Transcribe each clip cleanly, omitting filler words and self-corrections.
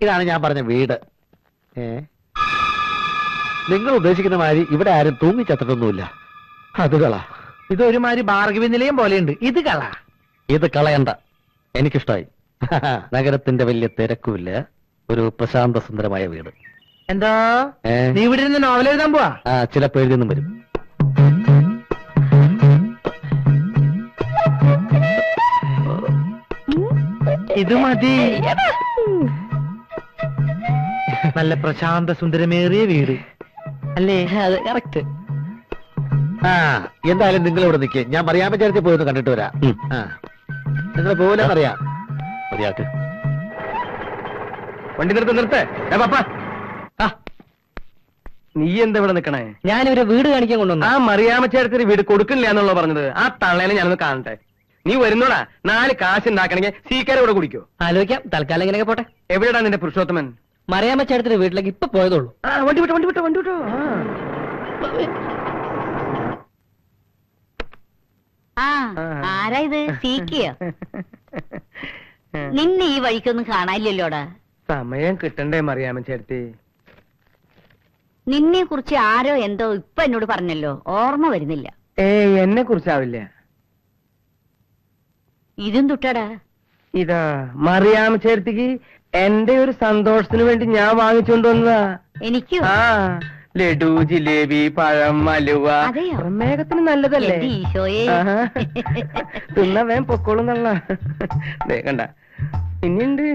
ഇതാണ് ഞാൻ പറഞ്ഞ വീട്. നിങ്ങൾ ഉദ്ദേശിക്കുന്ന മാതിരി ഇവിടെ ആരും തൂങ്ങിച്ചത്തിട്ടൊന്നുമില്ല. അത് കള. ഇതൊരുമാതിരി ഭാർഗവി നിലയം പോലെയുണ്ട്. ഇത് കള. ഇത് കളയണ്ട, എനിക്കിഷ്ടായി. നഗരത്തിന്റെ വലിയ തിരക്കുമില്ല, ഒരു പ്രശാന്ത സുന്ദരമായ വീട്. എന്താ നീ ഇവിടെ ഇരുന്ന് നോവൽ എഴുതാൻ പോവാ? ചിലപ്പോ എഴുതിയൊന്നും വരും. ഇത് മതി. നല്ല പ്രശാന്ത സുന്ദരമേറിയ വീട് അല്ലേ? അത് കറക്റ്റ്. എന്തായാലും നിങ്ങൾ ഇവിടെ നിൽക്കേ, ഞാൻ മറിയാമ്മ ചേർത്തി പോയൊന്ന് കണ്ടിട്ട് വരാം. നിങ്ങൾ പോലെ അറിയാം. മതിയാക്ക്. വണ്ടി നിർത്തേ. നീ എന്താ ഇവിടെ നിക്കണേ? ഞാനിവരെ വീട് കാണിക്കാൻ കൊണ്ടുവന്നു. ആ മറിയാമ്മ ചേർത്തിന് വീട് കൊടുക്കില്ല എന്നുള്ള പറഞ്ഞത്. ആ തള്ളേനെ ഞാനൊന്ന് കാണട്ടെ. നീ വരുന്നോടാ. 4 കാശ് ഉണ്ടാക്കണമെങ്കിൽ സീക്കാരെ കൂടെ കുടിക്കോ? ആലോചിക്കാം. തൽക്കാലം ഇങ്ങനെയൊക്കെ പോട്ടെ. എവിടെയാണ് നിന്റെ പുരുഷോത്തമൻ? മറിയാമ്മ ചേട്ടത്തിന്റെ വീട്ടിലേക്ക് ഇപ്പൊ പോയതുള്ളൂ. വണ്ടി വിട്ടോ. ആരാ ഇത്? സീക്കിയോ? നിന്നെ ഈ വഴിക്കൊന്നും കാണാനില്ലല്ലോടാ. സമയം കിട്ടണ്ടേ മറിയാമ്മ ചേർത്തി? നിന്നെ കുറിച്ച് ആരോ എന്തോ ഇപ്പൊ എന്നോട് പറഞ്ഞല്ലോ, ഓർമ്മ വരുന്നില്ല. എന്നെ കുറിച്ചാവില്ല. ഇതും തുട്ടടാ. ഇതാ മറിയാമ്മ ചേർത്തിക്ക് എന്റെ ഒരു സന്തോഷത്തിന് വേണ്ടി ഞാൻ വാങ്ങിച്ചോണ്ട് വന്നതാ. എനിക്കോ? ലഡു, ജിലേബി, പഴം, മലുവ. പ്രമേഹത്തിന് നല്ലതല്ലേ? ഈശോയെ, തിന്ന വേം പൊക്കോളുന്നുള്ള. കണ്ട ഇനിയുണ്ട്.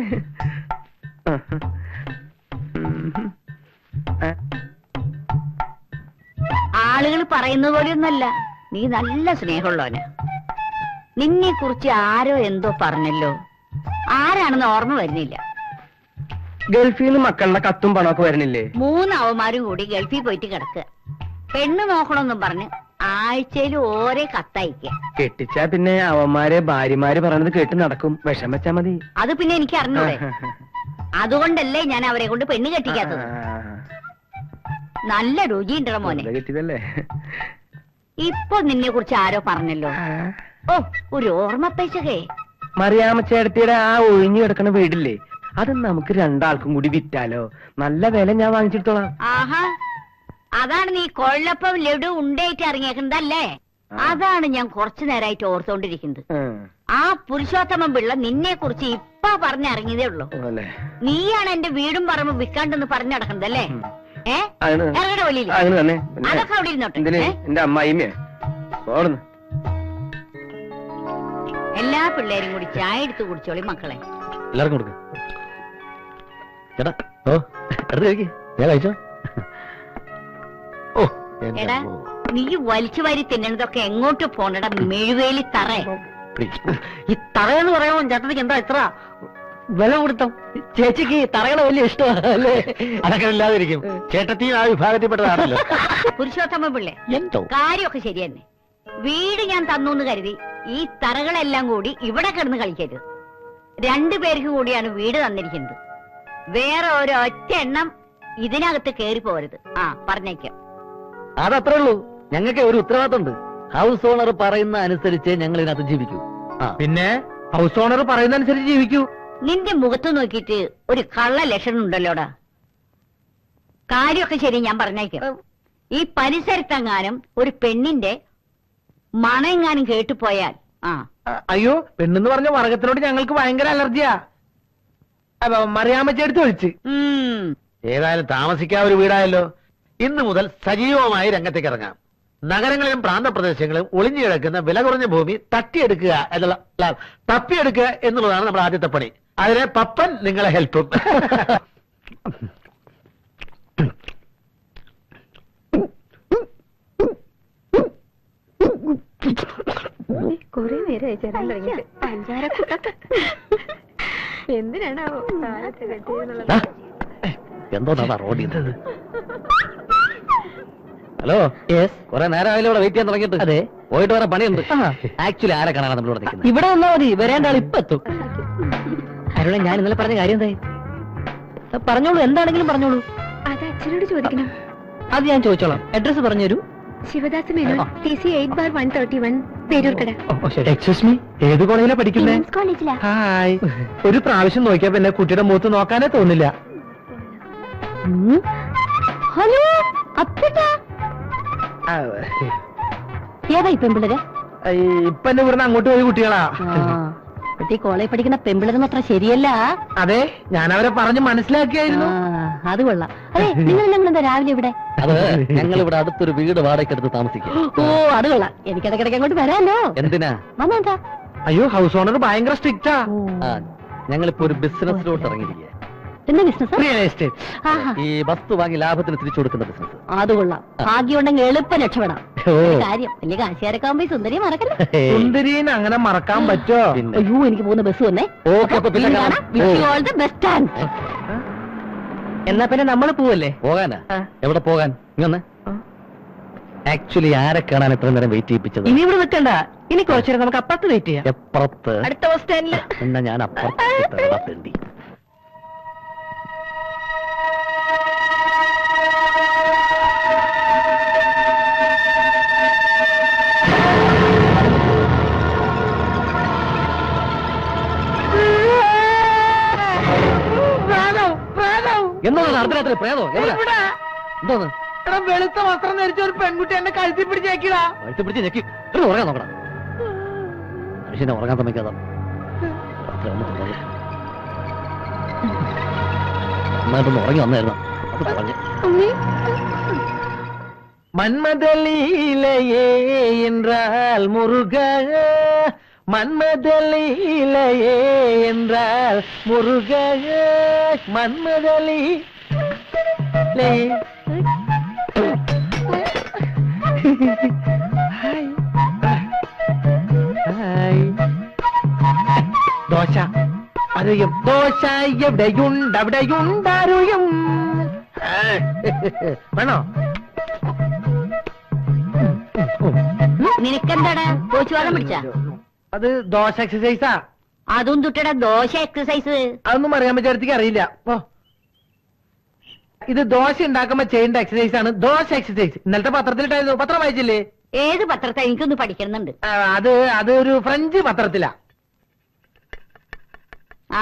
ആളുകൾ പറയുന്ന പോലെയൊന്നല്ല, നീ നല്ല സ്നേഹമുള്ളവന്. നിന്നെ കുറിച്ച് ആരോ എന്തോ പറഞ്ഞല്ലോ, ആരാണെന്ന് ഓർമ്മ വരുന്നില്ല. ഗൾഫിൽ നിന്ന് മക്കളുടെ കത്തും പണമൊക്കെ വരുന്നില്ലേ? 3 അവന്മാരും കൂടി ഗൾഫിൽ പോയിട്ട് കിടക്കുക. പെണ്ണ് നോക്കണമെന്നും പറഞ്ഞ് ആഴ്ചയിൽ ഓരോ കത്തയക്കുക. കെട്ടിച്ചാ പിന്നെ അവന്മാരെ ഭാര്യമാര് പറയണത് കേട്ട് നടക്കും. വിഷം വെച്ചാ മതി. അത് പിന്നെ എനിക്ക് അറിഞ്ഞൂടെ. അതുകൊണ്ടല്ലേ ഞാൻ അവരെ കൊണ്ട് പെണ്ണ് കെട്ടിക്കാത്തത്. നല്ല രുചിയുണ്ടോ മോനെ? കെട്ടിയതല്ലേ. ഇപ്പൊ നിന്നെ കുറിച്ച് ആരോ പറഞ്ഞല്ലോ. ഓ, ഒരു ഓർമ്മ പേശകേ. മറിയാമ്മ ചേട്ടത്തിയുടെ ആ ഒഴിഞ്ഞു കിടക്കുന്ന വീടില്ലേ, അത് നമുക്ക് 2 ആൾക്കും കൂടി വിറ്റാലോ? നല്ല വില ഞാൻ വാങ്ങിച്ചിട്ടോളാം. ആഹാ, അതാണ് നീ കൊള്ളപ്പം ലഡു ഉണ്ടായിട്ട് ഇറങ്ങിയേക്കുന്നതല്ലേ? അതാണ് ഞാൻ കുറച്ചു നേരമായിട്ട് ഓർത്തോണ്ടിരിക്കുന്നത്. ആ പുരുഷോത്തമൻ പിള്ള നിന്നെ കുറിച്ച് ഇപ്പൊ പറഞ്ഞിറങ്ങിയതേ ഉള്ളൂ. നീയാണ് എന്റെ വീടും പറമ്പും വിൽക്കാണ്ടെന്ന് പറഞ്ഞു നടക്കുന്നതല്ലേ? അതൊക്കെ അവിടെ ഇരുന്നോട്ടെ. എന്റെ അമ്മായിമ്മേ, എല്ലാ പിള്ളേരും കൂടി ചായ എടുത്ത് കുടിച്ചോളി മക്കളെ. എല്ലാവർക്കും കൊടുക്ക. ചേട്ടാ, ഞാൻ കഴിച്ചോ? എടാ, നീ വലിച്ചു വാരി തിന്നണതൊക്കെ എങ്ങോട്ട് പോണടാ മെഴുവേലി തറ. ഈ തറയെന്ന് പറയാമോ ചേട്ടനിക്ക്? എന്താ ഇത്ര വില കൊടുത്തോ? ചേച്ചിക്ക് തറകളെ വലിയ ഇഷ്ടമല്ലേ? അതൊക്കെ ഇല്ലാതിരിക്കും. ചേട്ടത്തിയും ആ വിഭാഗത്തിൽപ്പെട്ടതാണല്ലോ. പുരുഷോത്തമ പിള്ളേ, എന്തോ കാര്യമൊക്കെ ശരി തന്നെ. വീട് ഞാൻ തന്നു എന്ന് കരുതി ഈ തറകളെല്ലാം കൂടി ഇവിടെ കിടന്ന് കളിക്കരുത്. 2 പേർക്ക് കൂടിയാണ് വീട് തന്നിരിക്കുന്നത്. വേറെ ഒരൊറ്റ എണ്ണം ഇതിനകത്ത് കേറി പോരുത്. പറഞ്ഞേക്കാം. അതത്രേ ഉള്ളൂ. ഞങ്ങൾക്ക് ഒരു ഉത്തരവാദിത്തമുണ്ട്. ഹൗസ് ഓണർ പറയുന്ന അനുസരിച്ച് ഞങ്ങൾ ഇതിനകത്ത് ജീവിക്കൂ. പിന്നെ ഹൗസ് ഓണർ പറയുന്ന അനുസരിച്ച് ജീവിക്കൂ. നിന്റെ മുഖത്ത് നോക്കിയിട്ട് ഒരു കള്ള ലക്ഷണം ഉണ്ടല്ലോടാ. കാര്യമൊക്കെ ശരി, ഞാൻ പറഞ്ഞേക്കാം. ഈ പരിസരത്തെങ്ങാനും ഒരു പെണ്ണിന്റെ മണമെങ്ങാനും കേട്ടുപോയാൽ അയ്യോ, പെണ്ണെന്ന് പറഞ്ഞ വർഗത്തിനോട് ഞങ്ങൾക്ക് ഭയങ്കര അലർജിയാ. മറിയാമ്മ ചേർത്ത് വിളിച്ച്. ഏതായാലും താമസിക്കാൻ ഒരു വീടായല്ലോ. ഇന്ന് മുതൽ സജീവമായി രംഗത്തേക്ക് ഇറങ്ങാം. നഗരങ്ങളിലും പ്രാന്തപ്രദേശങ്ങളിലും ഒളിഞ്ഞു കിടക്കുന്ന വില കുറഞ്ഞ ഭൂമി തട്ടിയെടുക്കുക തപ്പിയെടുക്കുക എന്നുള്ളതാണ് നമ്മുടെ ആദ്യത്തെ പണി. അതിന് പപ്പൻ നിങ്ങളെ ഹെൽപ്പും. കൊറേ നേരമായി ചേരാൻ തുടങ്ങിയിട്ട്. എന്തിനാണാവോ എന്തോ റോഡിൽ. ഹലോ, കുറെ നേരമായാലും ഇവിടെ വെയിറ്റ് ചെയ്യാൻ തുടങ്ങിയിട്ട്. അതെ, പോയിട്ട് വരെ പണിയുണ്ട്. ആക്ച്വലി ആരെ കാണാനാണ് നമ്മളിവിടെ നിൽക്കുന്നത്? ഇവിടെ വന്നാൽ മതി, വരേണ്ട ആൾ ഇപ്പൊ എത്തും. അരുളെ, ഞാൻ ഇന്നലെ പറഞ്ഞ കാര്യം എന്തായി? പറഞ്ഞോളൂ, എന്താണെങ്കിലും പറഞ്ഞോളൂ. അത് അച്ഛനോട് ചോദിക്കണം. അത് ഞാൻ ചോദിച്ചോളാം. അഡ്രസ് പറഞ്ഞു തരൂ. Shivadas Menon TC 8/131 Peroorkada. Excuse me, ഏത് കോളേജിലാ പഠിക്കുന്നേ? കോളേജിലാ. ഹായ്. ഒരു പ്രാവശ്യം നോക്കിയാ പിന്നെ കുട്ടിയുടെ മുഖത്ത് നോക്കാനേ തോന്നില്ല. ഹലോ അപ്പട്ടാ, ഏതാ ഈ പെമ്പിളര്? ഇപ്പൊ എന്നെ ഇവിടുന്ന് അങ്ങോട്ട് പോയി കുട്ടികളാ. ഈ കോളേജ് പഠിക്കുന്ന പെമ്പിളരൊന്നും അത്ര ശരിയല്ല. അതെ, ഞാൻ അവരെ പറഞ്ഞ് മനസ്സിലാക്കിയായിരുന്നു. അത് കൊള്ളാം. അതെ, നിങ്ങൾ എന്താ രാവിലെ ഇവിടെ? അത് ഞങ്ങൾ ഇവിടെ അടുത്തൊരു വീട് വാടകയ്ക്കെടുത്ത് താമസിക്കും. ഓ, അത് കൊള്ളാം. എനിക്ക് ഇടയ്ക്കിടയ്ക്ക് അങ്ങോട്ട് വരാമല്ലോ. എന്തിനാ? വന്നെന്താ? അയ്യോ, ഹൗസ് ഓണർ ഭയങ്കര സ്ട്രിക്റ്റാ. ഞങ്ങളിപ്പോ ഒരു ബിസിനസ്സിലോട്ട് ഇറങ്ങിയിരിക്കുക. എന്താ ബിസിനസ്? Real estate. ഈ വസ്തു വാങ്ങി ലാഭത്തിന് തിരിച്ചു കൊടുക്കുന്ന ബിസിനസ്. അത് കൊള്ളാം. ഭാഗ്യം ഉണ്ടെങ്കിൽ എളുപ്പം രക്ഷപ്പെടാം. ഒരു കാര്യം, വലിയ കാശുകാരൊക്കെ ആകുമ്പോ ഈ സുന്ദരിയെ മറക്കല്ല. സുന്ദരീനെ അങ്ങനെ മറക്കാൻ പറ്റോ? അയ്യോ, എനിക്ക് പോകുന്ന ബസ് വന്നേ. ഓക്കെ, അപ്പൊ പിന്നെ കാണാം. ബെസ്റ്റ്. എന്നാ പിന്നെ നമ്മൾ പോവല്ലേ? പോകാനാ? എവിടെ പോകാൻ? ഇങ്ങനെ ആക്ച്വലി ആരെ കാണാൻ എത്ര നേരം വെയിറ്റ് ചെയ്യിപ്പിച്ചത്? ഇനി ഇവിടെ നിൽക്കണ്ട, ഇനി കുറച്ചു നേരം നമുക്ക് അപ്പുറത്ത് വെയിറ്റ് ചെയ്യാം. എപ്പുറത്ത്? അടുത്ത ബസ് സ്റ്റാൻഡില്. എന്നാ ഞാൻ അപ്പുറത്ത്. എന്തോന്ന് അർദ്ധരാത്രി പ്രേതോ? എന്തോന്ന്? വെളുത്ത വസ്ത്രം ധരിച്ച ഒരു പെൺകുട്ടി എന്നെ കഴുത്തി പിടിച്ചേക്കിടാ. വഴുത്തി പിടിച്ച് ഞെക്കി ഉറങ്ങാൻ നോക്കണം. മനുഷ്യനെ ഉറങ്ങാൻ സമ്മതിക്കാതെ നന്നായിട്ടൊന്ന് ഉറങ്ങി വന്നായിരുന്നു. അത് പറഞ്ഞു. மன்மதலீலையே என்றால் முருக, மன்மதலீலையே என்றால் முருக, மன்மதலீ ദോശ അറിയും, ദോശ എവിടെയുണ്ടവിടെയുണ്ടറിയും. വേണോ? നിനക്കെന്താടാ കോച്ചുവാദം പിടിച്ച? അത് ദോശ എക്സസൈസാ. അതും തുട്ടട ദോശ എക്സസൈസ്. അതൊന്നും അറിയാൻ വിചാരിച്ചിക്ക് അറിയില്ല. ഓ, ഇത് ദോശ ഉണ്ടാക്കുമ്പോ ചെയ്യേണ്ട എക്സസൈസ് ആണ് ദോശ എക്സസൈസ്. ഇന്നലത്തെ പത്രത്തിലിട്ടായിരുന്നു. പത്രം വായിച്ചില്ലേ? ഏത് പത്രത്തെ? എനിക്കൊന്ന് പഠിക്കണമെന്നുണ്ട്. അത് ഒരു ഫ്രഞ്ച് പത്രത്തിലാ.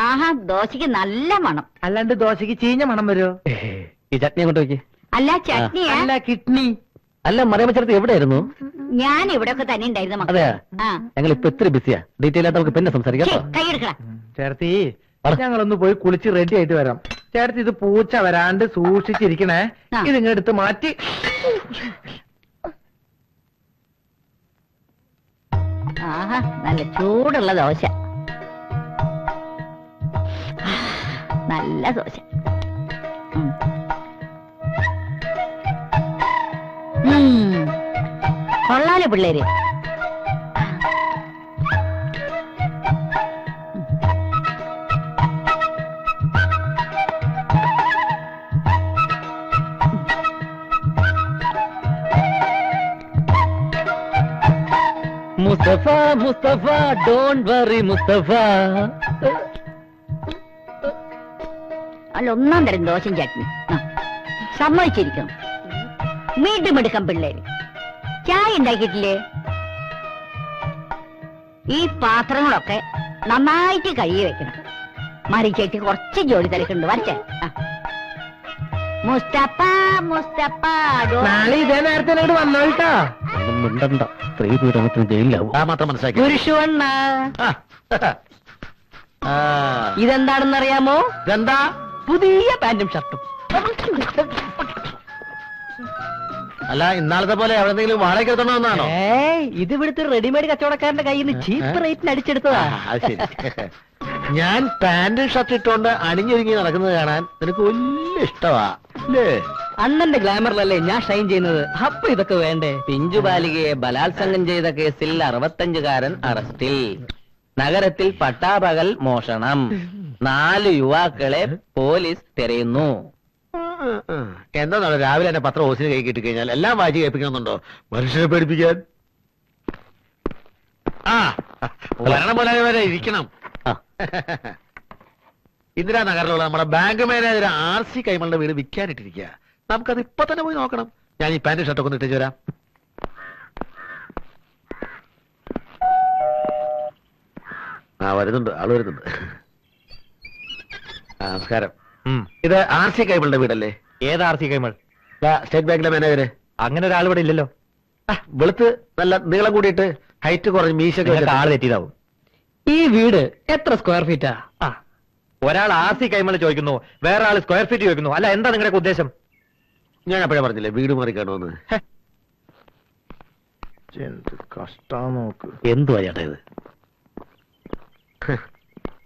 ആഹാ, ദോശക്ക് നല്ല മണം. അല്ലാണ്ട് ദോശക്ക് ചീഞ്ഞ മണം വരുമോ? ഈ ചട്നി അങ്ങോട്ട് വെക്ക്. അല്ല ചട്നിയാ? അല്ല, കിഡ്നി. അല്ല, മറിയമ്മച്ചേർത്ത് എവിടെയായിരുന്നു? ഞാൻ ഇവിടെ ഒക്കെ തന്നെ ഉണ്ടായിരുന്നു മക്കളെ. അതെയാ? ഞങ്ങൾ ഇപ്പൊ ഇത്തിരി ബിസിയാ. ഡീറ്റെയിൽ ആയിട്ട് നമുക്ക് പിന്നെ സംസാരിക്കാം. കൈയെടുക്കടാ. ചേർത്തി, ഞങ്ങളൊന്ന് പോയി കുളിച്ച് റെഡി ആയിട്ട് വരാം. ചേർത്തി, ഇത് പൂച്ച വരാണ്ട് സൂക്ഷിച്ചിരിക്കണേ. ഇതിങ്ങെടുത്ത് മാറ്റി. ആഹാ, നല്ല ചൂടുള്ള ദോശ. നല്ല ദോശ. കൊള്ളാലോ പിള്ളേര്. Mustafa, Mustafa, don't worry Mustafa. അല്ല, ഒന്നാം തരം ദോശയും ചട്നി. സമ്മതിച്ചിരിക്കണം. വീണ്ടും എടുക്കാം പിള്ളേര്. ചായ ഉണ്ടാക്കിയിട്ടില്ലേ? ഈ പാത്രങ്ങളൊക്കെ നന്നായിട്ട് കഴുകി വെക്കണം. മറിച്ചേട്ടി കുറച്ച് ജോലി തിരക്കുണ്ട്. വരച്ചേ. മുസ്തഫ, മുസ്തഫ, നാളെ ഇതേ നേരത്തെ എന്നോട് വന്നോട്ടാ. ഒന്നും മിണ്ടണ്ട. സ്ത്രീ പീഡനത്തിന് ജയിലിലാവും. ആ മാത്രം മനസ്സിലാക്കി. പുരുഷവണ്ണ, ഇതെന്താണെന്നറിയാമോ? ഇതെന്താ? പുതിയ പാന്റും ഷർട്ടും. അല്ല, ഇന്നാളത്തെ പോലെ എവിടെന്തെങ്കിലും വാടക എടുത്തോണമെന്നാണോ? ഇത് ഇവിടുത്തെ റെഡിമെയ്ഡ് കച്ചവടക്കാരന്റെ കയ്യിൽ നിന്ന് ചീപ്പ് റേറ്റിന് അടിച്ചെടുത്തതാ. അത് ശരി. ഞാൻ പാന്റും ഷർട്ട് ഇട്ടുകൊണ്ട് അണിഞ്ഞൊരുങ്ങി നടക്കുന്നത് കാണാൻ നിനക്ക് വലിയ ഇഷ്ടമാ അല്ലേ? അണ്ണന്റെ ഗ്ലാമറിലല്ലേ ഞാൻ ഷൈൻ ചെയ്യുന്നത്. അപ്പൊ ഇതൊക്കെ വേണ്ടേ? പിഞ്ചു ബാലികയെ ബലാത്സംഗം ചെയ്ത കേസിൽ 65-കാരൻ അറസ്റ്റിൽ. നഗരത്തിൽ പട്ടാപകൽ മോഷണം. 4 യുവാക്കളെ പോലീസ് തിരയുന്നു. എന്താണോ രാവിലെ എന്നെ പത്രം ഓസിന് കൈ കിട്ടി കഴിഞ്ഞാൽ എല്ലാം വായിച്ച് കേൾപ്പിക്കണമെന്നുണ്ടോ? മനുഷ്യനെ പേടിപ്പിക്കാൻ. വരണം പോലെ വരെ ഇരിക്കണം. ഇന്ദിരാനഗറിലുള്ള നമ്മുടെ ബാങ്ക് മാനേജർ RC കൈമളുടെ വീട് വിൽക്കാനിട്ടിരിക്കുക. നമുക്കത് ഇപ്പൊ തന്നെ പോയി നോക്കണം. ഞാൻ ഈ പാന്റ് ഷർട്ടൊക്കെ ഒന്ന് ഇട്ടു വരാം. ആ വരുന്നുണ്ട്, ആള് വരുന്നുണ്ട്. നമസ്കാരം. ഇത് RC കൈമളുടെ വീടല്ലേ? ഏത് RC കൈമൾ? സ്റ്റേറ്റ് ബാങ്കിലെ മാനേജര്. അങ്ങനെ ഒരാൾ ഇവിടെ ഇല്ലല്ലോ. വെളുത്ത് നല്ല നീളം കൂടിയിട്ട് ഹൈറ്റ് കുറഞ്ഞ് മീശൊക്കെ ആള് തെറ്റിയതാവും. ഈ വീട് എത്ര സ്ക്വയർ ഫീറ്റാ? ഒരാൾ RC കൈമൾ ചോദിക്കുന്നു, വേറെ ആള് സ്ക്വയർ ഫീറ്റ് ചോദിക്കുന്നു. അല്ല, എന്താ നിങ്ങളുടെ ഉദ്ദേശം? ഞാൻ അപ്പോഴേ പറഞ്ഞില്ലേ വീട് മാറി കാണുമെന്ന്. കഷ്ടം നോക്ക്. എന്തുവാ ചേട്ടാ ഇത്?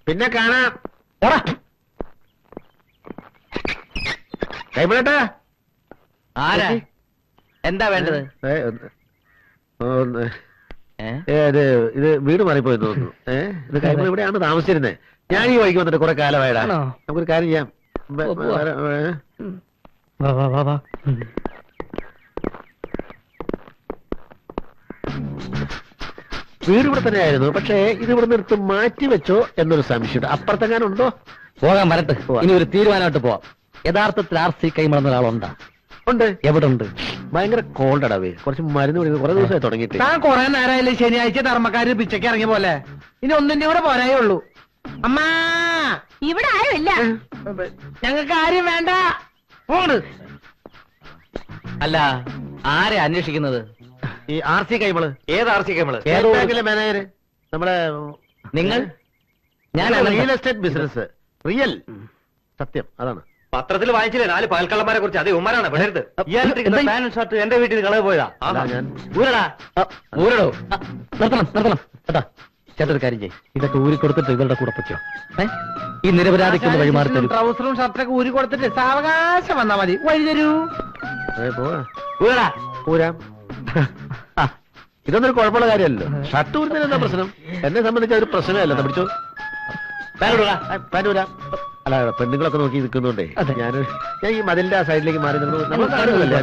പിന്നെ കാണാം. കൈമളേട്ടാ. ആരാ? എന്താ വേണ്ടത്? ഇത് വീട് മാറിപ്പോയി തോന്നുന്നു. ഇത് കൈമൾ ഇവിടെയാണ് താമസിച്ചിരുന്നത്. ഞാൻ ഈ വഴിക്ക് വന്നിട്ട് കുറെ കാലമായിടാ. ആണോ? നമുക്കൊരു കാര്യം ചെയ്യാം. വീട് ഇവിടെ തന്നെ ആയിരുന്നു, പക്ഷേ ഇത് ഇവിടെ നിർത്ത് മാറ്റി വെച്ചോ എന്നൊരു സംശയമുണ്ട്. അപ്പുറത്തെങ്ങാനും ഉണ്ടോ? പോകാൻ വരട്ടെ. ഇനി ഒരു തീരുമാനമായിട്ട് പോവാം. യഥാർത്ഥത്തിൽ RC കൈമൾ എന്ന ഒരാളുണ്ടാ? ഉണ്ട്. എവിടെ ഉണ്ട്? ഭയങ്കര കോൾഡ് അടവേ. കുറച്ച് മരുന്ന് കുടിക്കുന്നത് കുറെ ദിവസമായി തുടങ്ങിയിട്ട്. താൻ കുറെ നേരമായില്ലേ ശനിയാഴ്ച ധർമ്മക്കാര് പിച്ചയ്ക്ക് ഇറങ്ങിയ പോലെ. ഇനി ഒന്നിന്റെ കൂടെ പോരായേ ഉള്ളൂ. അമ്മാ, ഇവിടെ ആരുമില്ല. ഞങ്ങൾക്ക് ആരും വേണ്ട. പോണ്. അല്ല, ആരെ അന്വേഷിക്കുന്നത്? ഈ RC കൈമള്. ഏത് RC കൈമള്? സ്റ്റേറ്റ് ബാങ്കിലെ മാനേജര്. നമ്മുടെ നിങ്ങൾ? ഞാൻ റിയൽ എസ്റ്റേറ്റ് ബിസിനസ്. റിയൽ സത്യം അതാണ്. പത്രത്തിൽ വായിച്ചില്ലേ 4 പകൽക്കള്ളന്മാരെ കുറിച്ച്? അതേ ഉമ്മാരാണ് വിടരുത്. പാന്റ് ഷർട്ട് എന്റെ വീട്ടിൽ കളവ് പോയതാ. അതാ ഞാൻ ഊരടാ. ഊരടോ. നിർത്തണം നിർത്തണം കേട്ടാ. ചേട്ടൊരു കാര്യം ചെയ്യും, ഇതൊക്കെ ഊരി കൊടുത്തിട്ട് ഇവരുടെ കൂടെ പറ്റോ? ഈ നിരപരാധിക്കൊന്ന് വഴിമാറി തരും. ട്രൗസറും ഷർട്ടൊക്കെ ഊരി കൊടുത്തിട്ട് സാവകാശം വന്നാ മതി. വഴി തരൂ. പോവാ. ഊരടാ. ഊരാം. ഇതൊന്നും ഒരു കുഴപ്പമുള്ള കാര്യമല്ലോ. ഷർട്ട് ഊരുന്നതിന് എന്താ പ്രശ്നം? എന്നെ സംബന്ധിച്ച് ഒരു പ്രശ്നമല്ല. പിടിച്ചോ. പാനൂരാം. അല്ല, പെണ്ണുങ്ങളൊക്കെ നോക്കി നിൽക്കുന്നുണ്ടേ ഞാൻ ഈ മതിലിന്റെ ആ സൈഡിലേക്ക് മാറി നമ്മൾ കാണുന്നില്ലേ?